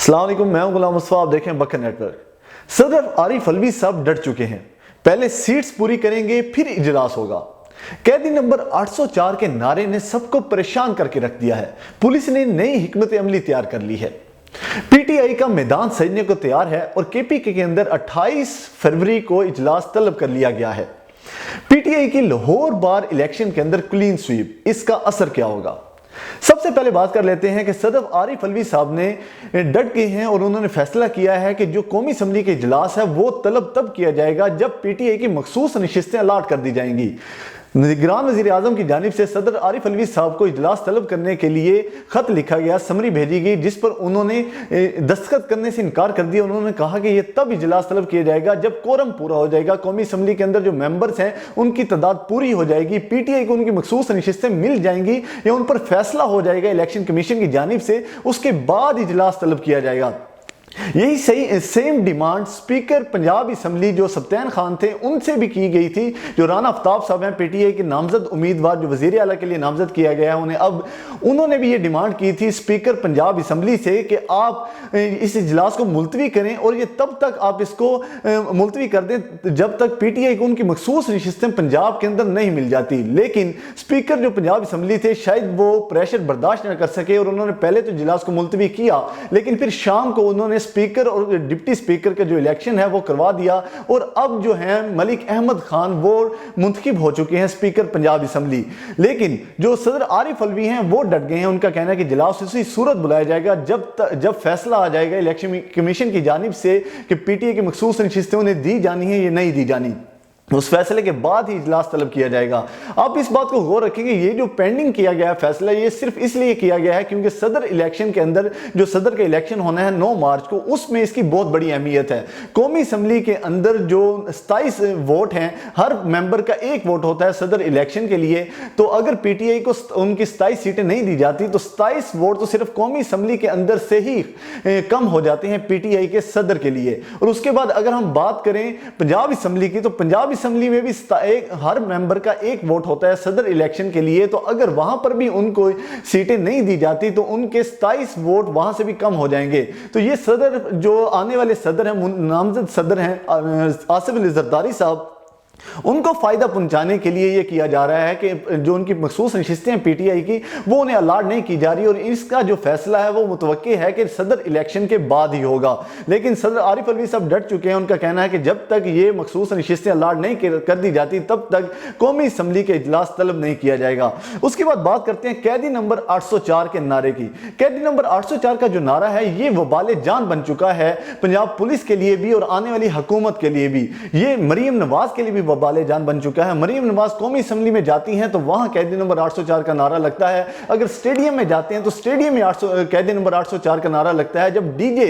अस्सलाम वालेकुम, मैं हूं गुलाम मुस्तफा। आप देखें बकर नेटवर्क। सदर आरिफ अलवी साहब डट चुके हैं। पहले सीट्स पूरी करेंगे, फिर इजलास होगा। कैदी नंबर 804 के नारे ने सबको परेशान करके रख दिया है। पुलिस ने नई हिकमत अमली तैयार कर ली है। पीटीआई का मैदान सजने को तैयार है और केपीके के अंदर 28 फरवरी को इजलास तलब कर लिया गया है। पीटीआई की लाहौर बार इलेक्शन के अंदर क्लीन स्वीप, इसका असर क्या होगा? सबसे पहले बात कर लेते हैं कि सदर आरिफ अलवी साहब ने डट गए हैं और उन्होंने फैसला किया है कि जो कौमी असम्बली के इजलास है वो तलब तब किया जाएगा जब पीटीआई की मखसूस नशिस्तें अलाट कर दी जाएंगी। निगरान वज़ीर आज़म की जानिब से सदर आरिफ अलवी साहब को इजलास तलब करने के लिए खत लिखा गया, समरी भेजी गई, जिस पर उन्होंने दस्तखत करने से इनकार कर दिया। उन्होंने कहा कि यह तब इजलास तलब किया जाएगा जब कोरम पूरा हो जाएगा, कौमी असम्बली के अंदर जो मेंबर्स हैं उनकी तादाद पूरी हो जाएगी, पीटीआई को उनकी मखसूस नशिस्तें मिल जाएंगी या उन पर फैसला हो जाएगा इलेक्शन कमीशन की जानिब से, उसके बाद इजलास तलब किया जाएगा। यही सही same demand speaker Punjab assembly जो सब्तैन खान थे उनसे भी की गई थी। जो राना आफ्ताब साहब हैं, पीटीआई के नामजद उम्मीदवार जो वजीर आला के लिए नामजद किया गया है, उन्होंने भी ये डिमांड की थी स्पीकर पंजाब असम्बली से कि आप इस इजलास को मुलतवी करें और ये तब तक आप इसको मुलतवी कर दें जब तक पीटीआई को उनकी मखसूस नशिस्तें पंजाब के अंदर नहीं मिल जाती। लेकिन स्पीकर जो पंजाब असम्बली थे शायद वो प्रेशर बर्दाश्त न कर सके और उन्होंने पहले तो इजलास को मुलतवी किया, लेकिन फिर शाम को उन्होंने स्पीकर और डिप्टी स्पीकर का जो इलेक्शन है वो करवा दिया और अब जो है मलिक अहमद खान वो मुंतखब हो चुके हैं स्पीकर पंजाब असम्बली। लेकिन जो सदर आरिफ अलवी हैं वो डट गए हैं। उनका कहना है कि इजलास उसी सूरत बुलाया जाएगा जब फैसला आ जाएगा इलेक्शन कमीशन की जानिब से कि पीटीआई की मखसूस नशिस्तें उन्हें दी जानी है या नहीं दी जानी, उस फैसले के बाद ही इजलास तलब किया जाएगा। आप इस बात को गौर रखेंगे, ये जो पेंडिंग किया गया है फैसला, ये सिर्फ इसलिए किया गया है क्योंकि सदर इलेक्शन के अंदर जो सदर का इलेक्शन होना है 9 मार्च को, उसमें इसकी बहुत बड़ी अहमियत है। कौमी असम्बली के अंदर जो 27 वोट हैं, हर मेंबर का 1 वोट होता है सदर इलेक्शन के लिए। तो अगर पीटीआई को उनकी 27 सीटें नहीं दी जाती तो 27 वोट तो सिर्फ कौमी असम्बली के अंदर से ही कम हो जाते हैं पीटीआई के सदर के लिए। और उसके बाद अगर हम बात करें पंजाब असम्बली की, तो पंजाब असम्बली में भी हर मेंबर का 1 वोट होता है सदर इलेक्शन के लिए। तो अगर वहां पर भी उनको सीटें नहीं दी जाती तो उनके 27 वोट वहां से भी कम हो जाएंगे। तो ये सदर जो आने वाले सदर हैं, नामजद सदर हैं आसिफ अली जरदारी साहब, उनको फायदा पहुंचाने के लिए यह किया जा रहा है कि जो उनकी मखसूस नशिस्तें हैं पीटीआई की वो उन्हें अलाट नहीं की जा रही और इसका जो फैसला है वो मुतवक्की है कि सदर इलेक्शन के बाद ही होगा। लेकिन सदर आरिफ अलवी साहब डट चुके हैं। उनका कहना है कि जब तक ये मखसूस नशिस्तें अलाट नहीं कर दी जाती तब तक कौमी असम्बली के इजलास तलब नहीं किया जाएगा। उसके बाद बात करते हैं कैदी नंबर 804 के नारे की। कैदी नंबर 804 का जो नारा है ये वबाले जान बन चुका है पंजाब पुलिस के लिए भी और आने वाली हुकूमत के लिए भी। ये मरीम नवाज के लिए भी वबाले जान बन चुका है। मरीम नवाज कौमी असम्बली में जाती हैं तो वहां कैदी नंबर 804 का नारा लगता है। अगर स्टेडियम में जाते हैं तो स्टेडियम में कैदी नंबर 804 का नारा लगता है। जब डीजे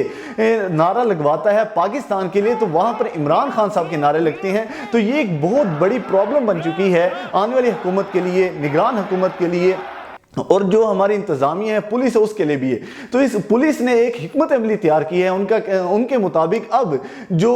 नारा लगवाता है पाकिस्तान के लिए तो वहां पर इमरान खान साहब के नारे लगते हैं। तो ये एक बहुत बड़ी प्रॉब्लम बन चुकी है आने वाली हुकूमत के लिए, निगरान हुकूमत के लिए और जो हमारी इंतजामिया है पुलिस है उसके लिए भी है। तो इस पुलिस ने एक हिकमत अमली तैयार की है। उनके मुताबिक अब जो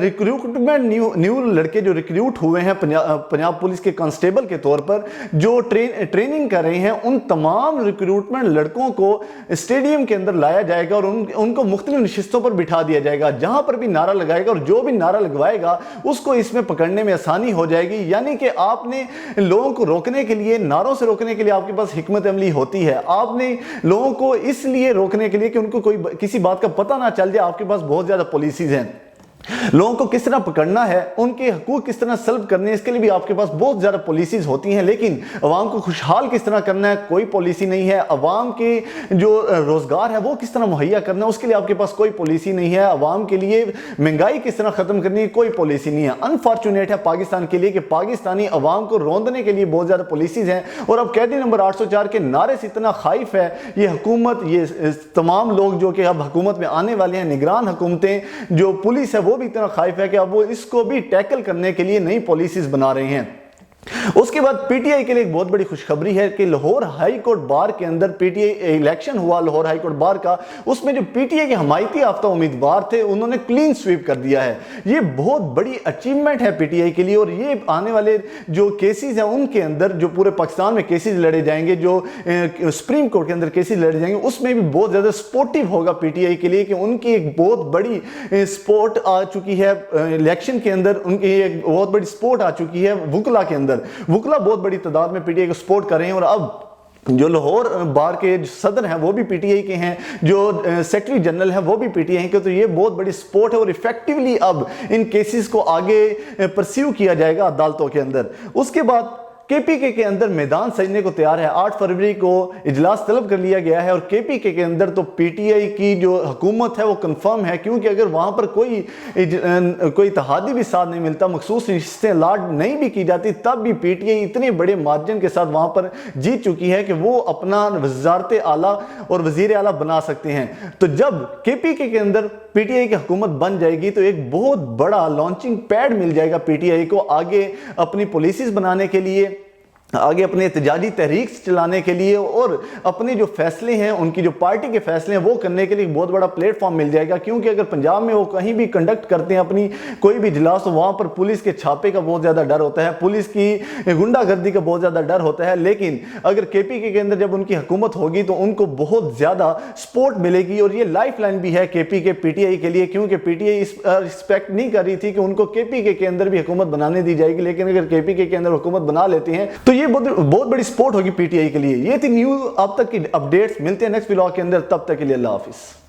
रिक्रूटमेंट न्यू लड़के जो रिक्रूट हुए हैं पंजाब पुलिस के कांस्टेबल के तौर पर जो ट्रेनिंग कर रहे हैं, उन तमाम रिक्रूटमेंट लड़कों को स्टेडियम के अंदर लाया जाएगा और उनको मुख्तलिफ नशिस्तों पर बिठा दिया जाएगा। जहां पर भी नारा लगाएगा और जो भी नारा लगवाएगा उसको इसमें पकड़ने में आसानी हो जाएगी। यानी कि आपने लोगों को रोकने के लिए, नारों से रोकने के लिए आपके पास हिकमत अमली होती है। आपने लोगों को इसलिए रोकने के लिए कि उनको कोई किसी बात का पता ना चल जाए, आपके पास बहुत ज्यादा पॉलिसीज हैं। लोगों को किस तरह पकड़ना है, उनके हकूक किस तरह सल्ब करने, इसके लिए भी आपके पास बहुत ज़्यादा पॉलिसीज होती हैं। लेकिन अवाम को खुशहाल किस तरह करना है, कोई पॉलिसी नहीं है। अवाम के जो रोज़गार है वो किस तरह मुहैया करना है, उसके लिए आपके पास कोई पॉलिसी नहीं है। अवाम के लिए महंगाई किस तरह ख़त्म करनी है, कोई पॉलिसी नहीं है। अनफॉर्चुनेट है पाकिस्तान के लिए कि पाकिस्तानी अवाम को रौंदने के लिए बहुत ज़्यादा पॉलिसीज़ हैं। और अब कैदी नंबर 804 के नारे से इतना खाइफ है ये हुकूमत, ये तमाम लोग जो कि अब हुकूमत में आने वाले हैं, निगरान हुकूमतें, जो पुलिस है वो भी इतना खाइफ है कि अब वो इसको भी टैकल करने के लिए नई पॉलिसीज बना रहे हैं। उसके बाद पीटीआई के लिए एक बहुत बड़ी खुशखबरी है कि लाहौर हाई कोर्ट बार के अंदर पीटीआई इलेक्शन हुआ लाहौर हाई कोर्ट बार का, उसमें जो पीटीआई के हमायती याफ्ता उम्मीदवार थे उन्होंने क्लीन स्वीप कर दिया है। ये बहुत बड़ी अचीवमेंट है पीटीआई के लिए, और ये आने वाले जो केसेस हैं उनके अंदर, जो पूरे पाकिस्तान में केसेस लड़े जाएंगे, जो सुप्रीम कोर्ट के अंदर केसेस लड़े जाएंगे, उसमें भी बहुत ज्यादा सपोर्टिव होगा पीटीआई के लिए, कि उनकी एक बहुत बड़ी सपोर्ट आ चुकी है इलेक्शन के अंदर, उनकी एक बहुत बड़ी सपोर्ट आ चुकी है वुकला के अंदर। वुकला बहुत बड़ी तादाद में पीटीआई को सपोर्ट कर रहे हैं, और अब जो लाहौर बार के सदर हैं वो भी पीटीआई के हैं, जो सेक्रेटरी जनरल हैं वो भी पीटीआई के, तो ये बहुत बड़ी सपोर्ट है, और इफेक्टिवली अब इन केसेस को आगे परस्यू किया जाएगा अदालतों के अंदर। उसके बाद केपीके के अंदर मैदान सजने को तैयार है। 8 फरवरी को इजलास तलब कर लिया गया है, और केपीके के अंदर तो पीटीआई की जो हुकूमत है वो कंफर्म है, क्योंकि अगर वहां पर कोई इत्तेहादी भी साथ नहीं मिलता, मखसूस रिश्ते लाड नहीं भी की जाती, तब भी पीटीआई इतने बड़े मार्जिन के साथ वहां पर जीत चुकी है कि वो अपना वजारत आला और वजीर आला बना सकते हैं। तो जब केपीके के अंदर पीटीआई की हुकूमत बन जाएगी तो एक बहुत बड़ा लॉन्चिंग पैड मिल जाएगा पीटीआई को आगे अपनी पॉलिसीज बनाने के लिए, आगे अपने एहतजाजी तहरीक चलाने के लिए, और अपने जो फैसले हैं उनकी जो पार्टी के फैसले हैं वो करने के लिए बहुत बड़ा प्लेटफॉर्म मिल जाएगा। क्योंकि अगर पंजाब में वो कहीं भी कंडक्ट करते हैं अपनी कोई भी इजलास, तो वहाँ पर पुलिस के छापे का बहुत ज़्यादा डर होता है, पुलिस की गुंडागर्दी का बहुत ज़्यादा डर होता है। लेकिन अगर केपीके के अंदर जब उनकी हुकूमत होगी तो उनको बहुत ज़्यादा सपोर्ट मिलेगी, और ये लाइफ लाइन भी है केपीके पीटीआई के लिए, क्योंकि पीटीआई रिस्पेक्ट नहीं कर रही थी कि उनको केपीके के अंदर भी हुकूमत बनाने दी जाएगी। लेकिन अगर केपीके के अंदर हुकूमत बना लेते हैं तो ये बहुत बड़ी सपोर्ट होगी पीटीआई के लिए। ये थी न्यूज़ अब तक की अपडेट्स, मिलते हैं नेक्स्ट व्लॉग के अंदर, तब तक के लिए अल्लाह हाफिज़।